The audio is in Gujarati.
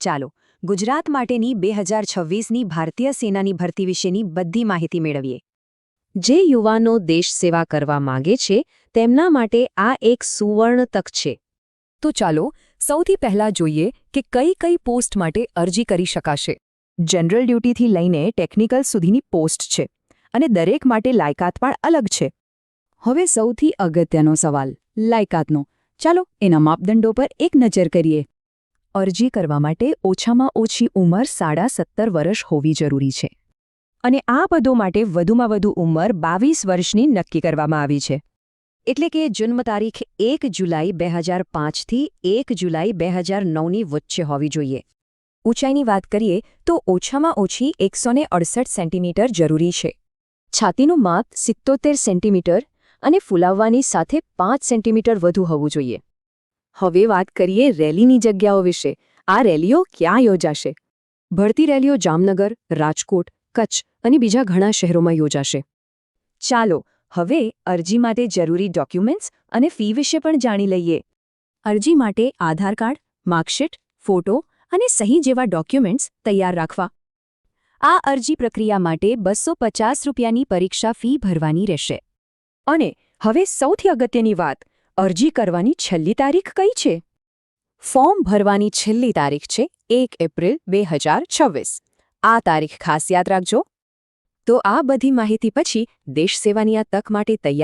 ચાલો ગુજરાત માટેની 2026ની ભારતીય સેનાની ભરતી વિશેની બધી માહિતી મેળવીએ। જે યુવાનો દેશ સેવા કરવા માંગે છે તેમના માટે આ એક સુવર્ણ તક છે। તો ચાલો સૌથી પહેલા જોઈએ કે કઈ કઈ પોસ્ટ માટે અરજી કરી શકાશે। જનરલ ડ્યુટીથી લઈને ટેકનિકલ સુધીની પોસ્ટ છે અને દરેક માટે લાયકાત પણ અલગ છે। હવે સૌથી અગત્યનો સવાલ લાયકાતનો। ચાલો એના માપદંડો પર એક નજર કરીએ। અરજી કરવા માટે ઓછામાં ઓછી ઉંમર 17.5 વર્ષ હોવી જરૂરી છે અને આ પદો માટે વધુમાં વધુ ઉંમર 22 વર્ષની નક્કી કરવામાં આવી છે। એટલે કે જન્મ તારીખ 1 જુલાઈ 2005થી 1 જુલાઈ 2009ની વચ્ચે હોવી જોઈએ। ઊંચાઈની વાત કરીએ તો ઓછામાં ઓછી 168 સેન્ટીમીટર જરૂરી છે। છાતીનું માપ 77 સેન્ટીમીટર અને ફૂલાવવાની સાથે 5 સેન્ટીમીટર વધુ હોવું જોઈએ। હવે વાત કરીએ રેલીની જગ્યાઓ વિશે। આ રેલીઓ ક્યાં યોજાશે? ભરતી રેલીઓ જામનગર, રાજકોટ, કચ્છ અને બીજા ઘણા શહેરોમાં યોજાશે। ચાલો હવે અરજી માટે જરૂરી ડોક્યુમેન્ટ્સ અને ફી વિશે પણ જાણી લઈએ। અરજી માટે આધાર કાર્ડ, માર્કશીટ, ફોટો અને સહી જેવા ડોક્યુમેન્ટ્સ તૈયાર રાખવા। આ અરજી પ્રક્રિયા માટે 250 રૂપિયાની પરીક્ષા ફી ભરવાની રહેશે। અને હવે સૌથી અગત્યની વાત, અરજી કરવાની છેલ્લી તારીખ કઈ છે? ફોર્મ ભરવાની છેલ્લી તારીખ છે 1 એપ્રિલ 2026। આ તારીખ ખાસ યાદ રાખજો। તો આ બધી માહિતી પછી દેશ સેવાની આ તક માટે તૈયાર